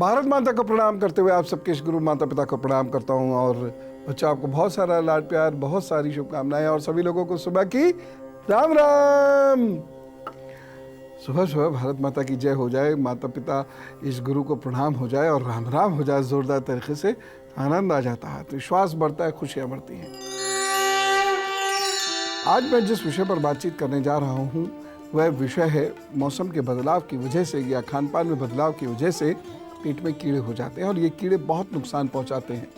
भारत माता को प्रणाम करते हुए आप सबके गुरु माता पिता को प्रणाम करता हूँ और बच्चा आपको बहुत सारा लाड प्यार, बहुत सारी शुभकामनाएं और सभी लोगों को सुबह की राम राम। सुबह सुबह भारत माता की जय हो जाए, माता पिता इस गुरु को प्रणाम हो जाए और राम राम हो जाए जोरदार तरीके से, आनंद आ जाता है, तो विश्वास बढ़ता है, खुशियाँ बढ़ती हैं। आज मैं जिस विषय पर बातचीत करने जा रहा हूँ वह विषय है मौसम के बदलाव की वजह से या खान पान में बदलाव की वजह से पेट में कीड़े हो जाते हैं और ये कीड़े बहुत नुकसान पहुंचाते हैं।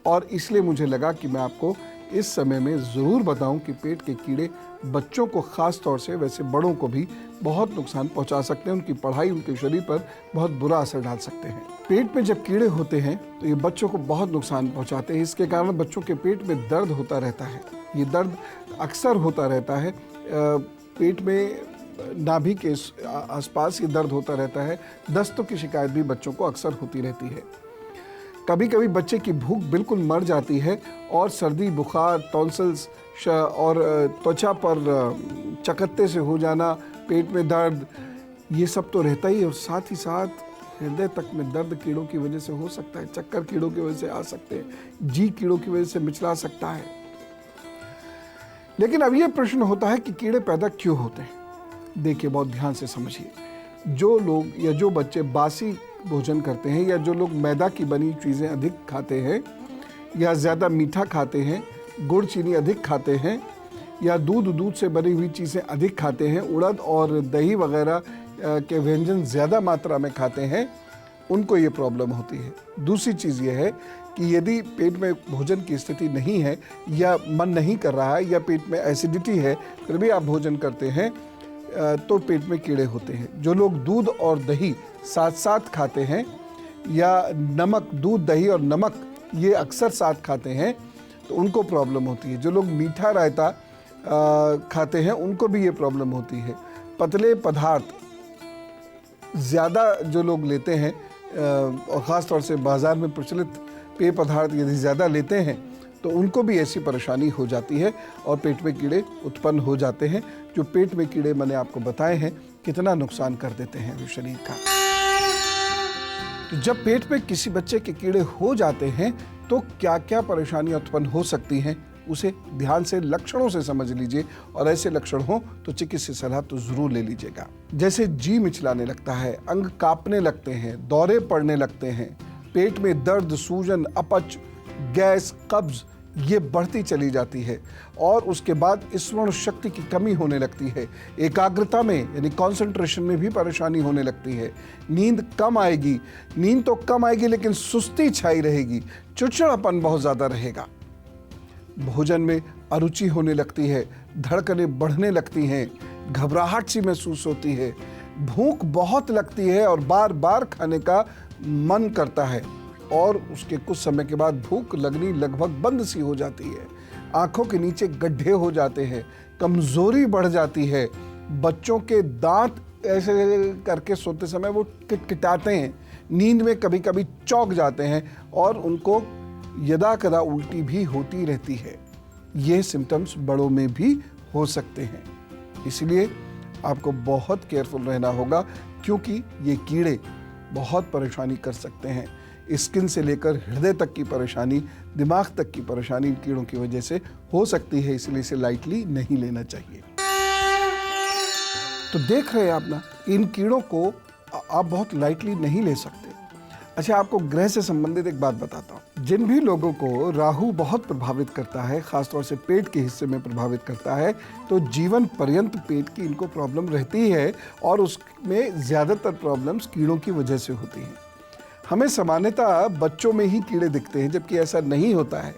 और इसलिए मुझे लगा कि मैं आपको इस समय में ज़रूर बताऊं कि पेट के कीड़े बच्चों को ख़ास तौर से, वैसे बड़ों को भी बहुत नुकसान पहुंचा सकते हैं, उनकी पढ़ाई, उनके शरीर पर बहुत बुरा असर डाल सकते हैं। पेट में जब कीड़े होते हैं तो ये बच्चों को बहुत नुकसान पहुँचाते हैं। इसके कारण बच्चों के पेट में दर्द होता रहता है। ये दर्द अक्सर होता रहता है, पेट में नाभि के आसपास ये दर्द होता रहता है। दस्तों की शिकायत भी बच्चों को अक्सर होती रहती है। कभी कभी बच्चे की भूख बिल्कुल मर जाती है और सर्दी, बुखार, टॉन्सिल्स और त्वचा पर चकत्ते से हो जाना, पेट में दर्द, ये सब तो रहता ही है। और साथ ही साथ हृदय तक में दर्द कीड़ों की वजह से हो सकता है, चक्कर कीड़ों की वजह से आ सकते हैं, जी कीड़ों की वजह से मिचला सकता है। लेकिन अब ये प्रश्न होता है कि कीड़े पैदा क्यों होते हैं। देखिए, बहुत ध्यान से समझिए। जो लोग या जो बच्चे बासी भोजन करते हैं या जो लोग मैदा की बनी चीज़ें अधिक खाते हैं या ज़्यादा मीठा खाते हैं, गुड़ चीनी अधिक खाते हैं या दूध से बनी हुई चीज़ें अधिक खाते हैं, उड़द और दही वगैरह के व्यंजन ज़्यादा मात्रा में खाते हैं, उनको ये प्रॉब्लम होती है। दूसरी चीज़ ये है कि यदि पेट में भोजन की स्थिति नहीं है या मन नहीं कर रहा है या पेट में एसिडिटी है, फिर भी आप भोजन करते हैं तो पेट में कीड़े होते हैं। जो लोग दूध और दही साथ साथ खाते हैं या नमक, दूध, दही और नमक ये अक्सर साथ खाते हैं तो उनको प्रॉब्लम होती है। जो लोग मीठा रायता खाते हैं उनको भी ये प्रॉब्लम होती है। पतले पदार्थ ज़्यादा जो लोग लेते हैं और ख़ास तौर से बाज़ार में प्रचलित पेय पदार्थ यदि ज़्यादा लेते हैं तो उनको भी ऐसी परेशानी हो जाती है और पेट में कीड़े उत्पन्न हो जाते हैं। जो पेट में कीड़े मैंने आपको बताए हैं कितना नुकसान कर देते हैं शरीर का। तो जब पेट में किसी बच्चे के कीड़े हो जाते हैं तो क्या क्या परेशानियां उत्पन्न हो सकती हैं, उसे ध्यान से लक्षणों से समझ लीजिए और ऐसे लक्षण हो तो चिकित्सक सलाह तो जरूर ले लीजिएगा। जैसे जी मिचलाने लगता है, अंग कांपने लगते हैं, दौरे पड़ने लगते हैं, पेट में दर्द, सूजन, अपच, गैस, कब्ज ये बढ़ती चली जाती है और उसके बाद स्मरण शक्ति की कमी होने लगती है। एकाग्रता में यानी कंसंट्रेशन में भी परेशानी होने लगती है। नींद कम आएगी, नींद तो कम आएगी लेकिन सुस्ती छाई रहेगी, चिड़चिड़ापन बहुत ज़्यादा रहेगा। भोजन में अरुचि होने लगती है, धड़कनें बढ़ने लगती हैं, घबराहट सी महसूस होती है, भूख बहुत लगती है और बार बार खाने का मन करता है और उसके कुछ समय के बाद भूख लगनी लगभग बंद सी हो जाती है। आंखों के नीचे गड्ढे हो जाते हैं, कमजोरी बढ़ जाती है, बच्चों के दांत ऐसे करके सोते समय वो किटकिटाते हैं, नींद में कभी कभी चौंक जाते हैं और उनको यदा कदा उल्टी भी होती रहती है। ये सिम्टम्स बड़ों में भी हो सकते हैं। इसलिए आपको बहुत केयरफुल रहना होगा क्योंकि ये कीड़े बहुत परेशानी कर सकते हैं। स्किन से लेकर हृदय तक की परेशानी, दिमाग तक की परेशानी इन कीड़ों की वजह से हो सकती है, इसलिए इसे लाइटली नहीं लेना चाहिए। तो देख रहे हैं आप ना, इन कीड़ों को आप बहुत लाइटली नहीं ले सकते। अच्छा, आपको ग्रह से संबंधित एक बात बताता हूँ। जिन भी लोगों को राहु बहुत प्रभावित करता है, खासतौर से पेट के हिस्से में प्रभावित करता है, तो जीवन पर्यंत पेट की इनको प्रॉब्लम रहती है और उसमें ज़्यादातर प्रॉब्लम्स कीड़ों की वजह से होती हैं। हमें सामान्यतः बच्चों में ही कीड़े दिखते हैं, जबकि ऐसा नहीं होता है।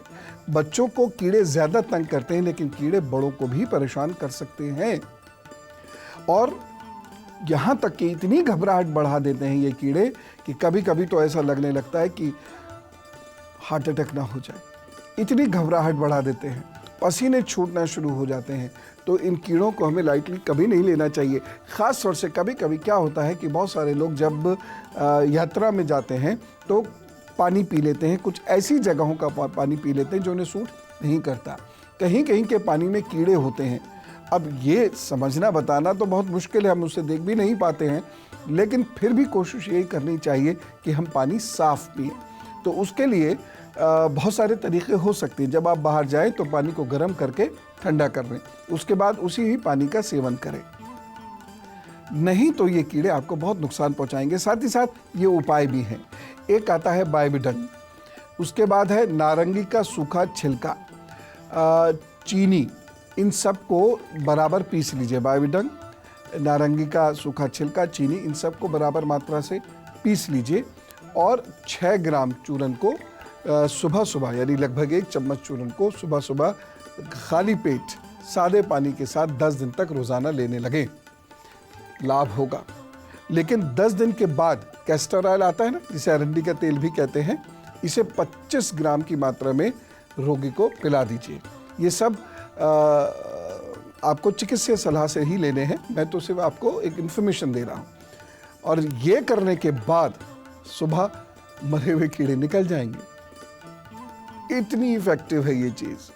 बच्चों को कीड़े ज़्यादा तंग करते हैं लेकिन कीड़े बड़ों को भी परेशान कर सकते हैं और यहाँ तक कि इतनी घबराहट बढ़ा देते हैं ये कीड़े कि कभी कभी तो ऐसा लगने लगता है कि हार्ट अटैक ना हो जाए। इतनी घबराहट बढ़ा देते हैं, पसीने छूटना शुरू हो जाते हैं। तो इन कीड़ों को हमें लाइटली कभी नहीं लेना चाहिए। ख़ास तौर से कभी कभी क्या होता है कि बहुत सारे लोग जब यात्रा में जाते हैं तो पानी पी लेते हैं, कुछ ऐसी जगहों का पानी पी लेते हैं जो उन्हें सूट नहीं करता। कहीं कहीं के पानी में कीड़े होते हैं अब ये समझना बताना तो बहुत मुश्किल है, हम उसे देख भी नहीं पाते हैं, लेकिन फिर भी कोशिश यही करनी चाहिए कि हम पानी साफ़ पिएं। तो उसके लिए बहुत सारे तरीक़े हो सकते हैं। जब आप बाहर जाएं तो पानी को गर्म करके ठंडा कर लें, उसके बाद उसी ही पानी का सेवन करें, नहीं तो ये कीड़े आपको बहुत नुकसान पहुंचाएंगे। साथ ही साथ ये उपाय भी हैं। एक आता है बाइबिडन, उसके बाद है नारंगी का सूखा छिलका, चीनी, इन सब को बराबर पीस लीजिए। बाइबिडन, नारंगी का सूखा छिलका, चीनी, इन सब को बराबर मात्रा से पीस लीजिए और 6 ग्राम चूरन को सुबह सुबह, यानी लगभग 1 चम्मच चूरन को सुबह सुबह खाली पेट सादे पानी के साथ 10 दिन तक रोज़ाना लेने लगें, लाभ होगा। लेकिन 10 दिन के बाद कैस्टर ऑयल आता है ना, जिसे अरंडी का तेल भी कहते हैं, इसे 25 ग्राम की मात्रा में रोगी को पिला दीजिए। ये सब आपको चिकित्सीय सलाह से ही लेने हैं, मैं तो सिर्फ आपको एक इन्फॉर्मेशन दे रहा हूँ। और ये करने के बाद सुबह मरे हुए कीड़े निकल जाएंगे। इतनी इफेक्टिव है ये चीज़।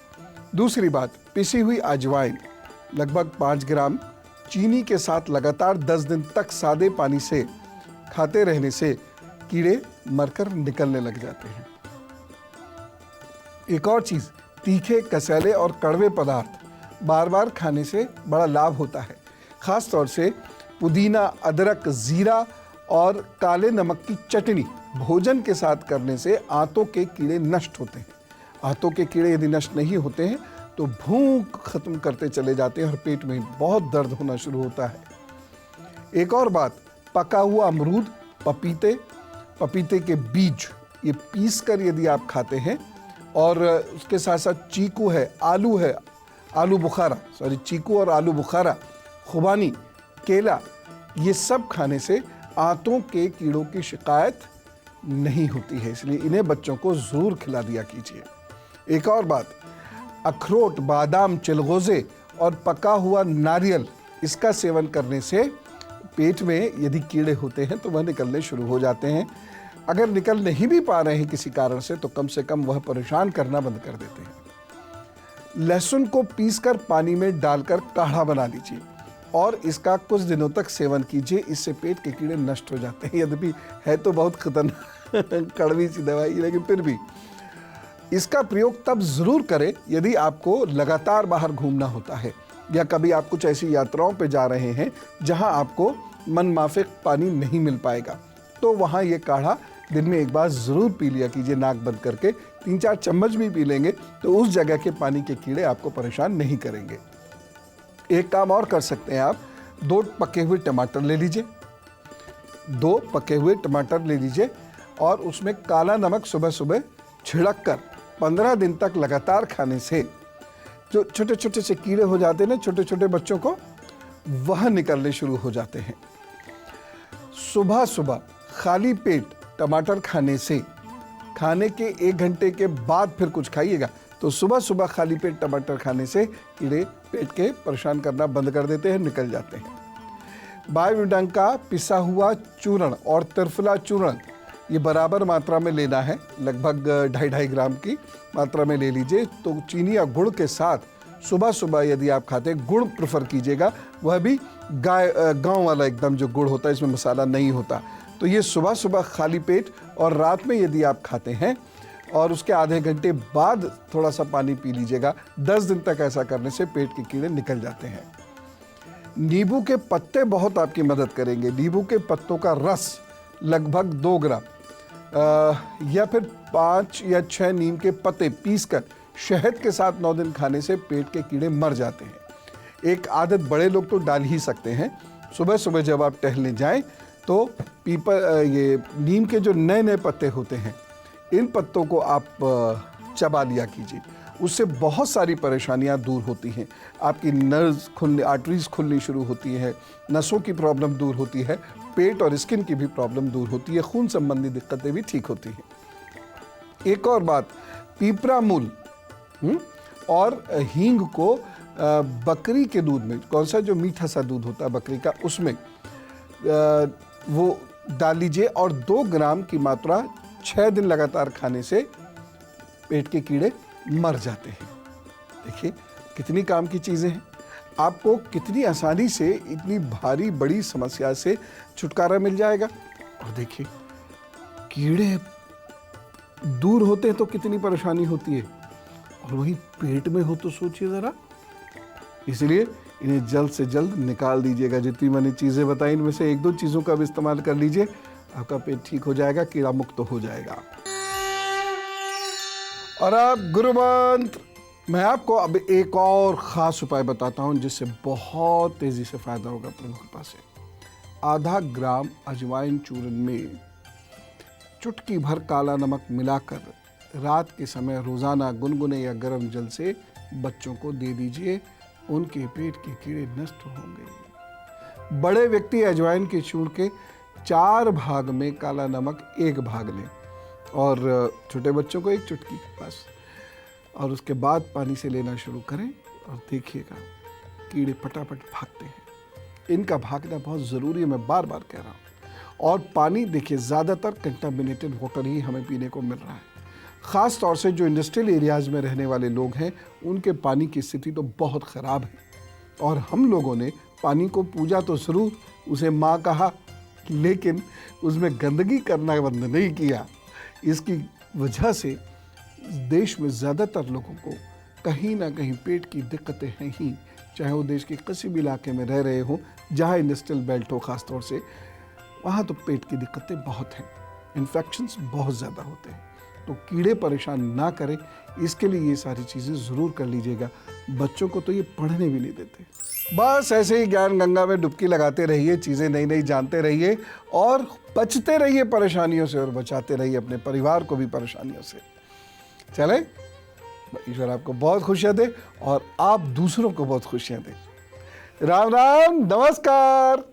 दूसरी बात, पिसी हुई अजवाइन लगभग 5 ग्राम चीनी के साथ लगातार 10 दिन तक सादे पानी से खाते रहने से कीड़े मरकर निकलने लग जाते हैं। एक और चीज़, तीखे, कसैले और कड़वे पदार्थ बार बार खाने से बड़ा लाभ होता है। ख़ास तौर से पुदीना, अदरक, ज़ीरा और काले नमक की चटनी भोजन के साथ करने से आंतों के कीड़े नष्ट होते हैं। आंतों के कीड़े यदि नष्ट नहीं होते हैं तो भूख खत्म करते चले जाते हैं और पेट में बहुत दर्द होना शुरू होता है। एक और बात, पका हुआ अमरूद, पपीते, पपीते के बीज, ये पीस कर यदि आप खाते हैं और उसके साथ साथ चीकू है, आलू बुखारा, चीकू और आलू बुखारा, खुबानी, केला, ये सब खाने से आंतों के कीड़ों की शिकायत नहीं होती है। इसलिए इन्हें बच्चों को ज़रूर खिला दिया कीजिए। एक और बात, अखरोट, बादाम, चिलगोज़े और पका हुआ नारियल, इसका सेवन करने से पेट में यदि कीड़े होते हैं तो वह निकलने शुरू हो जाते हैं। अगर निकल नहीं भी पा रहे हैं किसी कारण से, तो कम से कम वह परेशान करना बंद कर देते हैं। लहसुन को पीसकर पानी में डालकर काढ़ा बना लीजिए और इसका कुछ दिनों तक सेवन कीजिए। इससे पेट के कीड़े नष्ट हो जाते हैं। यद्यपि है तो बहुत खतरनाक कड़वी सी दवाई, लेकिन फिर भी इसका प्रयोग तब ज़रूर करें यदि आपको लगातार बाहर घूमना होता है या कभी आप कुछ ऐसी यात्राओं पे जा रहे हैं जहां आपको मन माफिक पानी नहीं मिल पाएगा, तो वहां ये काढ़ा दिन में एक बार ज़रूर पी लिया कीजिए। नाक बंद करके 3-4 चम्मच भी पी लेंगे तो उस जगह के पानी के कीड़े आपको परेशान नहीं करेंगे। एक काम और कर सकते हैं आप, 2 पके हुए टमाटर ले लीजिए, 2 पके हुए टमाटर ले लीजिए और उसमें काला नमक सुबह सुबह छिड़क कर 15 दिन तक लगातार खाने से जो छोटे छोटे से कीड़े हो जाते हैं ना छोटे छोटे बच्चों को, वह निकलने शुरू हो जाते हैं। सुबह सुबह खाली पेट टमाटर खाने से, खाने के 1 घंटे के बाद फिर कुछ खाइएगा, तो सुबह सुबह खाली पेट टमाटर खाने से कीड़े पेट के परेशान करना बंद कर देते हैं, निकल जाते हैं। बाइबिडन का पिसा हुआ चूर्ण और त्रिफला चूर्ण ये बराबर मात्रा में लेना है, लगभग 2.5 ग्राम की मात्रा में ले लीजिए। तो चीनी या गुड़ के साथ सुबह सुबह यदि आप खाते हैं, गुड़ प्रेफर कीजिएगा, वह भी गांव वाला एकदम जो गुड़ होता है, इसमें मसाला नहीं होता। तो ये सुबह सुबह खाली पेट और रात में यदि आप खाते हैं और उसके आधे घंटे बाद थोड़ा सा पानी पी लीजिएगा, 10 दिन तक ऐसा करने से पेट के कीड़े निकल जाते हैं। नींबू के पत्ते बहुत आपकी मदद करेंगे। नींबू के पत्तों का रस लगभग 2 ग्राम या फिर 5 या 6 नीम के पत्ते पीसकर शहद के साथ 9 दिन खाने से पेट के कीड़े मर जाते हैं। एक आदत बड़े लोग तो डाल ही सकते हैं, सुबह सुबह जब आप टहलने जाएं तो ये नीम के जो नए नए पत्ते होते हैं, इन पत्तों को आप चबा लिया कीजिए, उससे बहुत सारी परेशानियां दूर होती हैं। आपकी नर्व्स खुलने, आर्टरीज खुलनी शुरू होती है, नसों की प्रॉब्लम दूर होती है, पेट और स्किन की भी प्रॉब्लम दूर होती है, खून संबंधी दिक्कतें भी ठीक होती हैं। एक और बात, पीपरा मूल और हींग को बकरी के दूध में, कौन सा जो मीठा सा दूध होता है बकरी का, उसमें वो डाल लीजिए और 2 ग्राम की मात्रा 6 दिन लगातार खाने से पेट के कीड़े मर जाते हैं। देखिए कितनी काम की चीज़ें हैं। आपको कितनी आसानी से इतनी भारी बड़ी समस्या से छुटकारा मिल जाएगा। और देखिए, कीड़े दूर होते हैं तो कितनी परेशानी होती है, और वही पेट में हो तो सोचिए ज़रा। इसलिए इन्हें जल्द से जल्द निकाल दीजिएगा। जितनी मैंने चीज़ें बताई इनमें से 1-2 चीज़ों का भी इस्तेमाल कर लीजिए, आपका पेट ठीक हो जाएगा, कीड़ा मुक्त हो जाएगा। और अब गुरु मंत्र, मैं आपको अब एक और ख़ास उपाय बताता हूँ जिससे बहुत तेज़ी से फ़ायदा होगा अपनी कृपा से। आधा ग्राम अजवाइन चूर्ण में चुटकी भर काला नमक मिलाकर रात के समय रोज़ाना गुनगुने या गर्म जल से बच्चों को दे दीजिए। उनके पेट के कीड़े नष्ट होंगे। बड़े व्यक्ति अजवाइन के चूर्ण के 4 भाग में काला नमक 1 भाग लें, और छोटे बच्चों को 1 चुटकी बस, और उसके बाद पानी से लेना शुरू करें और देखिएगा कीड़े फटाफट भागते हैं। इनका भागना बहुत ज़रूरी है, मैं बार बार कह रहा हूँ। और पानी देखिए, ज़्यादातर कंटामिनेटेड वाटर ही हमें पीने को मिल रहा है। ख़ास तौर से जो इंडस्ट्रियल एरियाज़ में रहने वाले लोग हैं, उनके पानी की स्थिति तो बहुत ख़राब है। और हम लोगों ने पानी को पूजा तो ज़रूर, उसे माँ कहा, लेकिन उसमें गंदगी करना बंद नहीं किया। इसकी वजह से देश में ज़्यादातर लोगों को कहीं ना कहीं पेट की दिक्कतें हैं ही, चाहे वो देश के किसी भी इलाके में रह रहे हों जहाँ इंडस्ट्रियल बेल्ट हो, ख़ास तौर से वहाँ तो पेट की दिक्कतें बहुत हैं, इन्फेक्शंस बहुत ज़्यादा होते हैं। तो कीड़े परेशान ना करें, इसके लिए ये सारी चीज़ें ज़रूर कर लीजिएगा। बच्चों को तो ये पढ़ने भी नहीं देते। बस ऐसे ही ज्ञान गंगा में डुबकी लगाते रहिए, चीज़ें नई नई जानते रहिए, और बचते रहिए परेशानियों से, और बचाते रहिए अपने परिवार को भी परेशानियों से। चले, ईश्वर आपको बहुत खुशियाँ दे और आप दूसरों को बहुत खुशियाँ दें। राम राम, नमस्कार।